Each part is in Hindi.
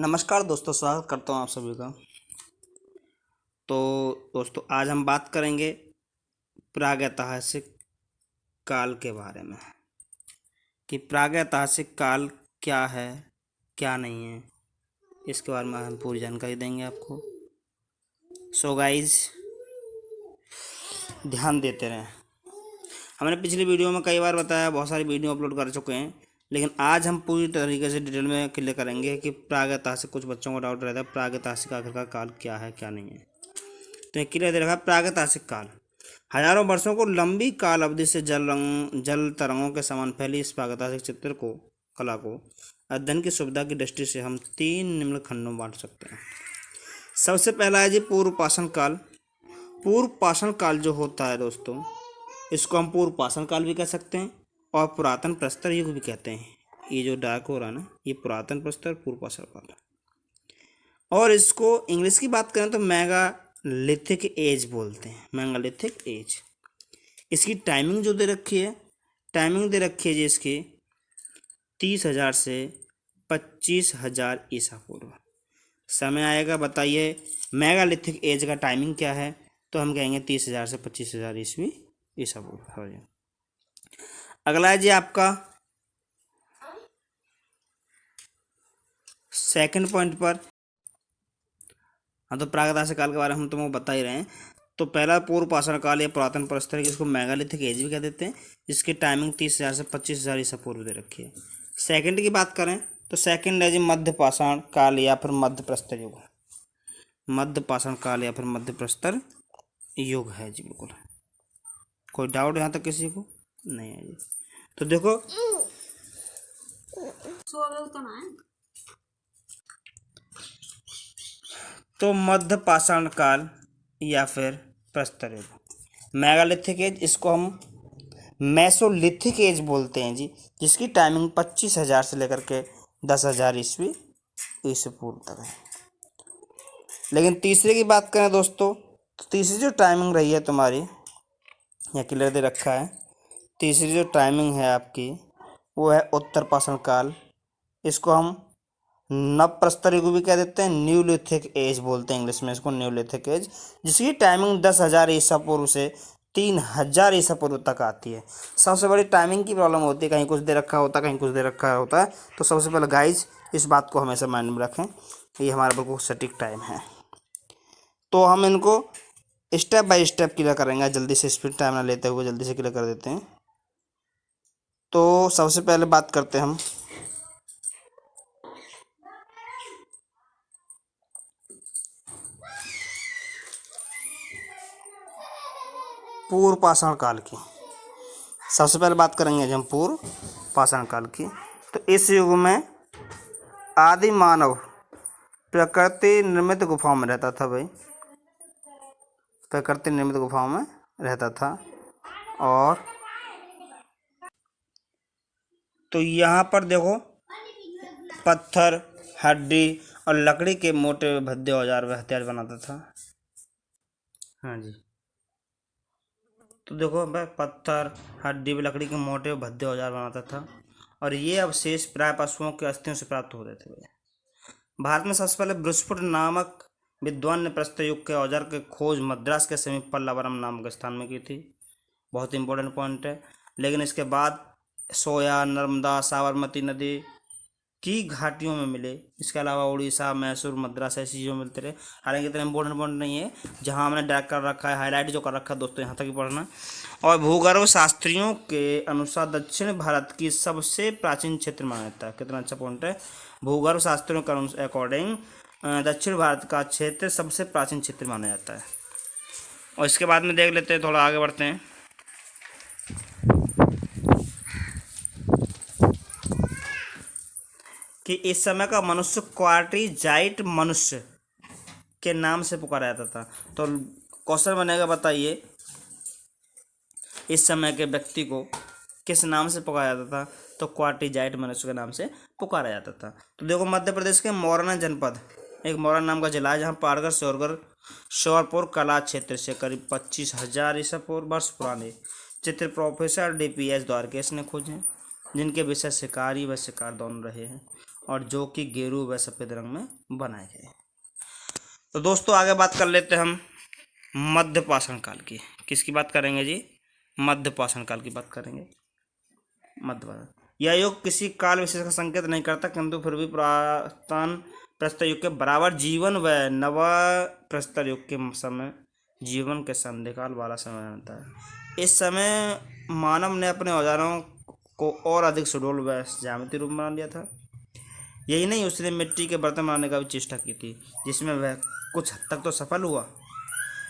नमस्कार दोस्तों, स्वागत करता हूँ आप सभी का। तो दोस्तों, आज हम बात करेंगे प्रागैतिहासिक काल के बारे में कि प्रागैतिहासिक काल क्या है, क्या नहीं है। इसके बारे में हम पूरी जानकारी देंगे आपको। सो गाइज, ध्यान देते रहें। हमने पिछली वीडियो में कई बार बताया, बहुत सारी वीडियो अपलोड कर चुके हैं, लेकिन आज हम पूरी तरीके से डिटेल में क्लियर करेंगे कि प्रागैतिहासिक, कुछ बच्चों को डाउट रहता है प्रागैतिहासिक आखिर का काल क्या है, क्या नहीं है। तो एक क्लियर दे रखा है, प्रागैतिहासिक काल हजारों वर्षों को लंबी काल अवधि से जल तरंगों के समान फैली इस प्रागैतिहासिक चित्र को, कला को अध्ययन की सुविधा की दृष्टि से हम 3 निम्न खंडों में बांट सकते हैं। सबसे पहला है जी पूर्व पाषाण काल। पूर्व पाषाण काल जो होता है दोस्तों, इसको हम पूर्व पाषाण काल भी कह सकते हैं और पुरातन प्रस्तर युग भी कहते हैं। ये जो डार्क हो रहा है ना, ये पुरातन प्रस्तर पूर्व पाषाण काल। और इसको इंग्लिश की बात करें तो मेगालिथिक एज बोलते हैं, मेगालिथिक एज। इसकी टाइमिंग जो दे रखी है, टाइमिंग दे रखी है जी इसकी 30,000 से 25,000 ईसा पूर्व। समय आएगा, बताइए मेगालिथिक एज का टाइमिंग क्या है, तो हम कहेंगे 30,000 से 25,000 ईस्वी ईसा पूर्व। अगला है जी आपका सेकंड पॉइंट पर। हाँ, तो प्रागैतिहासिक काल के बारे में हम तुमको बता ही रहे हैं। तो पहला पूर्व पाषाण काल या पुरातन प्रस्तर, जिसको मेगालिथिक एज भी कह देते हैं, जिसकी टाइमिंग 30,000 से 25,000 ईसा पूर्व दे रखी है। सेकंड की बात करें तो सेकंड है जी मध्य पाषाण काल या फिर मध्य प्रस्तर युग। मध्य पाषाण काल या फिर मध्य प्रस्तर युग है जी, बिल्कुल। कोई डाउट यहाँ तक किसी को नहीं है जी। तो देखो, तो मध्य पाषाण काल या फिर प्रस्तर युग, मेगालिथिक एज, इसको हम मेसोलिथिक एज बोलते हैं जी, जिसकी टाइमिंग 25,000 से लेकर के 10,000 ईस्वी पूर्व तक है। लेकिन तीसरे की बात करें दोस्तों, तो तीसरी जो टाइमिंग रही है तुम्हारी, यहाँ क्लियर दे रखा है, तीसरी जो टाइमिंग है आपकी वो है उत्तर पाषाण काल। इसको हम नव प्रस्तर युग भी कह देते हैं, न्यूलिथिक एज बोलते हैं इंग्लिश में इसको, न्यूलिथिक एज, जिसकी टाइमिंग 10,000 ईसा पूर्व से 3,000 ईसा पूर्व तक आती है। सबसे बड़ी टाइमिंग की प्रॉब्लम होती है, कहीं कुछ दे रखा होता है, कहीं कुछ दे रखा होता है। तो सबसे पहले गाइज इस बात को हमेशा माइंड में रखें, ये हमारा बिल्कुल सटीक टाइम है। तो हम इनको स्टेप बाय स्टेप क्लियर करेंगे, जल्दी से स्पीड टाइम ना लेते हुए जल्दी से क्लियर कर देते हैं। तो सबसे पहले बात करते हैं हम पूर्व पाषाण काल की। सबसे पहले बात करेंगे हम पूर्व पाषाण काल की। तो इस युग में आदि मानव प्रकृति निर्मित गुफाओं में रहता था भाई, प्रकृति निर्मित गुफाओं में रहता था। और तो यहाँ पर देखो, पत्थर, हड्डी और लकड़ी के मोटे भद्दे औजार व हथियार बनाता था। हाँ जी, तो देखो भाई, पत्थर, हड्डी व लकड़ी के मोटे भद्दे औजार बनाता था, और ये अवशेष प्राय पशुओं के अस्थियों से प्राप्त हो रहे थे भाई। भारत में सबसे पहले बृहस्पति नामक विद्वान ने प्रस्तर युग के औजार की खोज मद्रास के समीप पल्लावरम नामक स्थान में की थी। बहुत इंपॉर्टेंट पॉइंट है। लेकिन इसके बाद सोया, नर्मदा, साबरमती नदी की घाटियों में मिले। इसके अलावा उड़ीसा, मैसूर, मद्रास ऐसी चीज़ों में मिलते रहे। हालांकि इतना इंपॉर्टेंट पॉइंट नहीं है, जहां हमने डायरेक्ट कर रखा है, हाईलाइट जो कर रखा है दोस्तों, यहाँ तक ही पढ़ना। और भूगर्भ शास्त्रियों के अनुसार दक्षिण भारत की सबसे प्राचीन क्षेत्र माना जाता है। कितना अच्छा पॉइंट है। भूगर्भ शास्त्रियों के अकॉर्डिंग दक्षिण भारत का क्षेत्र सबसे प्राचीन क्षेत्र माना जाता है। और इसके बाद में देख लेते हैं, थोड़ा आगे बढ़ते हैं कि इस समय का मनुष्य क्वार्टिजाइट मनुष्य के नाम से पुकारा जाता था। तो क्वेश्चन बनेगा, बताइए इस समय के व्यक्ति को किस नाम से पुकारा जाता था, तो क्वार्टिजाइट मनुष्य के नाम से पुकारा जाता था। तो देखो, मध्य प्रदेश के मोरना जनपद, एक मोरना नाम का जिला है, जहाँ पारगर श्योरपुर कला क्षेत्र से करीब 25,000 ईसा पूर्व वर्ष पुराने चित्र प्रोफेसर DPS द्वारकेश ने खोजे, जिनके विषय शिकारी व शिकार दोनों रहे हैं। और जो कि गेरू व सफ़ेद रंग में बनाए गए। तो दोस्तों आगे बात कर लेते हैं हम मध्य पाषाण काल की। किसकी बात करेंगे जी? मध्य पाषाण काल की बात करेंगे। मध्य पाषाण यह युग किसी काल विशेष का संकेत नहीं करता, किंतु फिर भी पुरातन प्रस्तर युग के बराबर जीवन व नव प्रस्तर युग के समय जीवन के संधिकाल वाला समय जानता है। इस समय मानव ने अपने औजारों को और अधिक सुडौल व ज्यामिति रूप बना लिया था। यही नहीं, उसने मिट्टी के बर्तन बनाने का भी चेष्टा की थी, जिसमें वह कुछ हद तक तो सफल हुआ।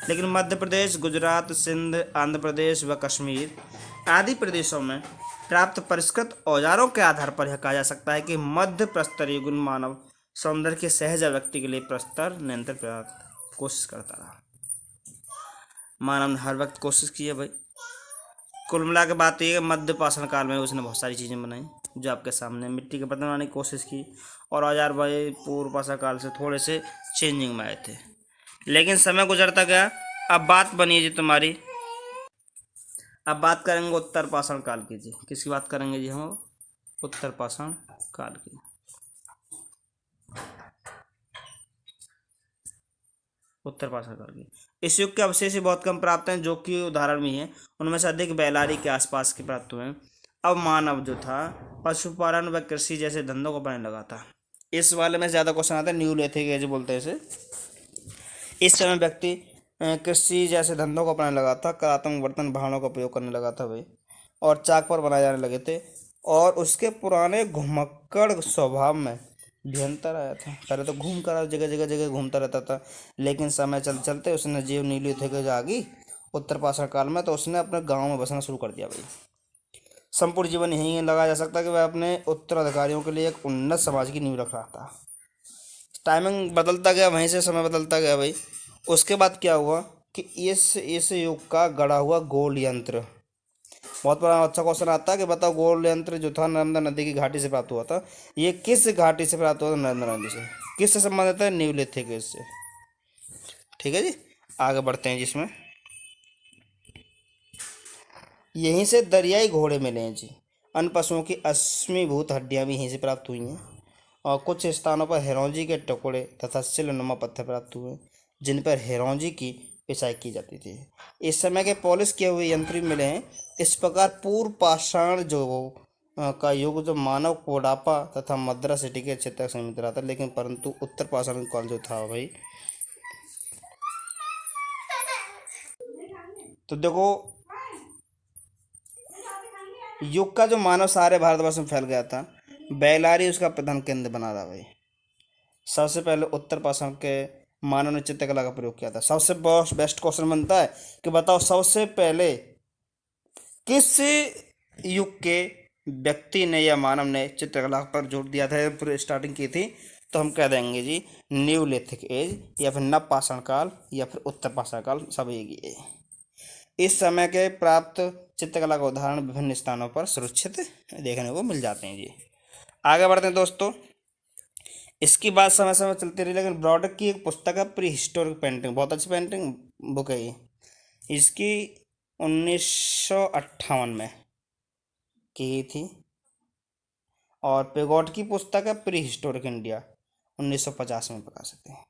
लेकिन मध्य प्रदेश, गुजरात, सिंध, आंध्र प्रदेश व कश्मीर आदि प्रदेशों में प्राप्त परिष्कृत औजारों के आधार पर यह कहा जा सकता है कि मध्य प्रस्तर युग मानव सौंदर्य के सहज व्यक्ति के लिए प्रस्तर नियंत्रण प्राप्त कोशिश करता रहा। मानव ने हर वक्त कोशिश की है भाई। कुल मिला के बात यह है कि मध्य पाषाण काल में उसने बहुत सारी चीज़ें बनाई जो आपके सामने। मिट्टी के बर्तन बनाने की कोशिश की, और औजार भाई पूर्व पाषाण काल से थोड़े से चेंजिंग में आए थे। लेकिन समय गुजरता गया। अब बात बनी जी तुम्हारी, अब बात करेंगे उत्तर पाषाण काल की जी। किसकी बात करेंगे जी हम? उत्तर पाषाण काल की। उत्तर पाषाण काल की इस युग के अवशेष बहुत कम प्राप्त हैं, जो कि उदाहरण भी हैं। उनमें से अधिक बेलारी के आसपास के प्राप्त हुए हैं। अब मानव जो था पशुपालन व कृषि जैसे धंधों को अपनाने लगा था। इस वाले में ज़्यादा क्वेश्चन आता है, न्यूलिथिक एज बोलते हैं इसे। इस समय व्यक्ति कृषि जैसे धंधों को अपनाने लगा था, कलात्मक बर्तन भांडों का उपयोग करने लगा था भाई, और चाक पर बनाए जाने लगे थे, और उसके पुराने घुमक्कड़ स्वभाव में भी अंतर आया था। पहले तो घूम कर जगह जगह जगह घूमता रहता था, लेकिन समय चलते चलते उसने जीव नीलिथिक आ गई उत्तर पाषाण काल में, तो उसने अपने गाँव में बसना शुरू कर दिया भाई। संपूर्ण जीवन यहीं लगाया जा सकता है कि वह अपने उत्तराधिकारियों के लिए एक उन्नत समाज की नींव रख रहा था। टाइमिंग बदलता गया, वहीं से समय बदलता गया भाई। उसके बाद क्या हुआ कि इस युग का गढ़ा हुआ गोल यंत्र, बहुत बड़ा अच्छा क्वेश्चन आता है कि बताओ गोल यंत्र जो था नर्मदा नदी की घाटी से प्राप्त हुआ था, ये किस घाटी से प्राप्त हुआ था? नर्मदा नदी से। किससे संबंधित है? न्यूलिथिक से। ठीक है जी, आगे बढ़ते हैं जिसमें यहीं से दरियाई घोड़े मिले हैं जी। अन्य पशुओं की अश्मीभूत हड्डियां भी यहीं से प्राप्त हुई हैं, और कुछ स्थानों पर हिरौंजी के टुकड़े तथा सिलनुमा पत्थर प्राप्त हुए जिन पर हिरौंजी की पिसाई की जाती थी। इस समय के पॉलिश किए हुए यंत्र भी मिले हैं। इस प्रकार पूर्व पाषाण जो का युग जो मानव कोडापा तथा मद्रा सिटी के क्षेत्र तक सीमित रहा था, लेकिन परंतु उत्तर पाषाण काल जो था भाई, तो देखो युग का जो मानव सारे भारतवर्ष में फैल गया था, बेलारी उसका प्रधान केंद्र बना था भाई। सबसे पहले उत्तर पाषाण के मानव ने चित्रकला का प्रयोग किया था। सबसे बेस्ट क्वेश्चन बनता है कि बताओ सबसे पहले किस युग के व्यक्ति ने या मानव ने चित्रकला पर जोर दिया था, पूरी स्टार्टिंग की थी? तो हम कह देंगे जी न्यूलिथिक एज, या फिर नव पाषाण काल, या फिर उत्तर पाषाण काल, सब एक ही है। इस समय के प्राप्त चित्रकला का उदाहरण विभिन्न स्थानों पर सुरक्षित देखने को मिल जाते हैं जी। आगे बढ़ते हैं दोस्तों। इसकी बात समय समय चलती रही, लेकिन ब्रॉडक की एक पुस्तक है प्री हिस्टोरिक पेंटिंग, बहुत अच्छी पेंटिंग बुक है ये। इसकी 1958 में की थी। और पेगोट की पुस्तक है प्री हिस्टोरिक इंडिया, 1950 में प्रकाशित है।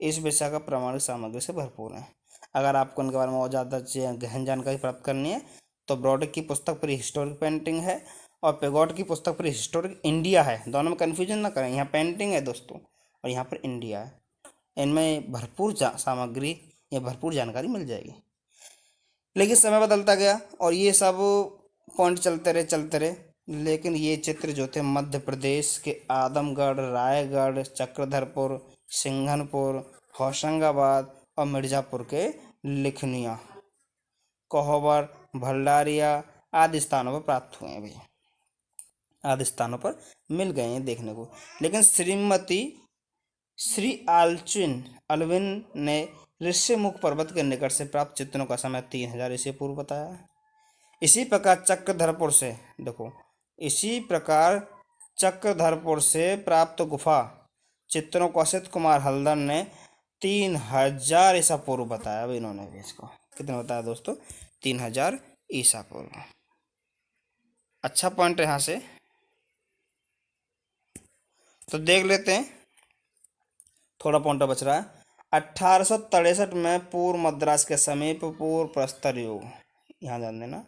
इस विषय का प्रामाणिक सामग्री से भरपूर है। अगर आपको उनके बारे में और ज़्यादा गहन जानकारी प्राप्त करनी है तो ब्रॉडक की पुस्तक प्री हिस्टोरिक पेंटिंग है, और पेगोट की पुस्तक प्री हिस्टोरिक इंडिया है। दोनों में कन्फ्यूजन ना करें, यहाँ पेंटिंग है दोस्तों और यहाँ पर इंडिया है। इनमें भरपूर सामग्री या भरपूर जानकारी मिल जाएगी। लेकिन समय बदलता गया और ये सब पॉइंट चलते रहे, लेकिन ये चित्र जो थे मध्य प्रदेश के आदमगढ़, रायगढ़, चक्रधरपुर, सिंघनपुर, होशंगाबाद और मिर्ज़ापुर के लिखनिया, कोहबर, भंडारिया आदि स्थानों पर प्राप्त हुए हैं भाई, आदि स्थानों पर मिल गए हैं देखने को। लेकिन श्रीमती श्री अल्विन ने ऋष्यमुख पर्वत के निकट से प्राप्त चित्रों का समय 3000 ईसा पूर्व बताया। इसी प्रकार चक्रधरपुर से प्राप्त गुफा चित्रों को असित कुमार हल्दर ने 3000 ईसा पूर्व बताया। अब इन्होंने भी इसको कितना बताया दोस्तों? 3000 ईसा पूर्व। अच्छा पॉइंट यहाँ से। तो देख लेते हैं, थोड़ा पॉइंट बच रहा है। 1863 में पूर्व मद्रास के समीप पूर्व प्रस्तर युग, यहाँ ध्यान देना,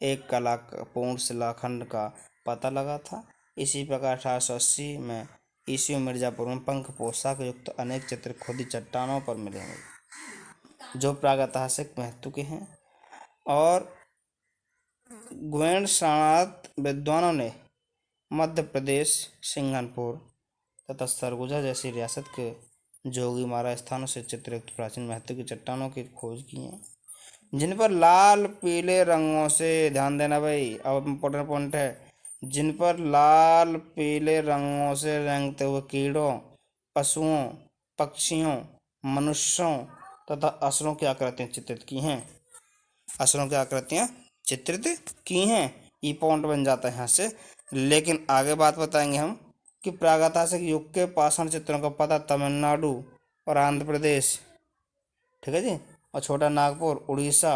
एक कलापूर्ण शिलाखंड का पता लगा था। इसी प्रकार 1880 में ईसु मिर्जापुर में पंख पोशाक युक्त अनेक चित्र खुदी चट्टानों पर मिलेंगे जो प्रागैतिहासिक महत्व के हैं। और ग्वेंड शरणार्थ विद्वानों ने मध्य प्रदेश, सिंघनपुर तथा सरगुजा जैसी रियासत के जोगीमारा स्थानों से चित्रयुक्त प्राचीन महत्व की चट्टानों की खोज की है, जिन पर लाल पीले रंगों से, ध्यान देना भाई, अब इम्पोर्टेंट पॉइंट है, जिन पर लाल पीले रंगों से रेंगते हुए कीड़ों, पशुओं, पक्षियों, मनुष्यों तथा असुरों की आकृतियां चित्रित की हैं। असुरों की आकृतियां चित्रित की हैं, ये पॉइंट बन जाता है यहाँ से। लेकिन आगे बात बताएंगे हम कि प्रागैतिहासिक युग के पाषाण चित्रों का पता तमिलनाडु और आंध्र प्रदेश, ठीक है जी, और छोटा नागपुर, उड़ीसा,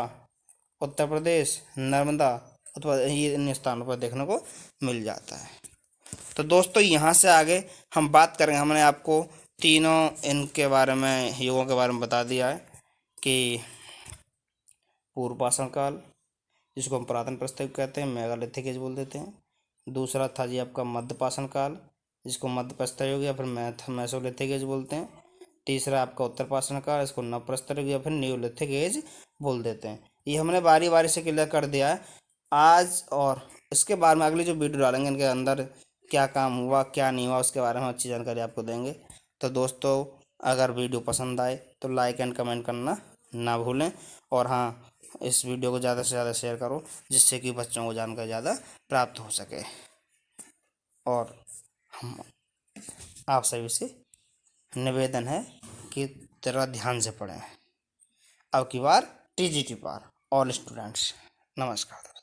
उत्तर प्रदेश, नर्मदा अथवा ये इन स्थानों पर देखने को मिल जाता है। तो दोस्तों यहाँ से आगे हम बात करेंगे, हमने आपको तीनों इनके बारे में, युगों के बारे में बता दिया है कि पूर्व पाषाण काल, जिसको हम पुरातन प्रस्तर युग कहते हैं, मेगालिथिक एज बोल देते हैं। दूसरा था जी आपका मध्य पाषाण काल, जिसको मध्य प्रस्तर युग या फिर मेसोलिथिक एज बोलते हैं। तीसरा आपका उत्तर पाषाण काल, इसको नव प्रस्तर युग या फिर न्यूलिथिक एज बोल देते हैं। ये हमने बारी बारी से क्लियर कर दिया है आज, और इसके बारे में अगली जो वीडियो डालेंगे इनके अंदर क्या काम हुआ क्या नहीं हुआ उसके बारे में अच्छी जानकारी आपको देंगे। तो दोस्तों अगर वीडियो पसंद आए तो लाइक एंड कमेंट करना ना भूलें, और हाँ, इस वीडियो को ज़्यादा से ज़्यादा शेयर करो जिससे कि बच्चों को जानकारी ज़्यादा प्राप्त हो सके। और हम आप सभी से निवेदन है कि ज़रा ध्यान से पढ़ें। अब की बार TGT पार ऑल स्टूडेंट्स। नमस्कार।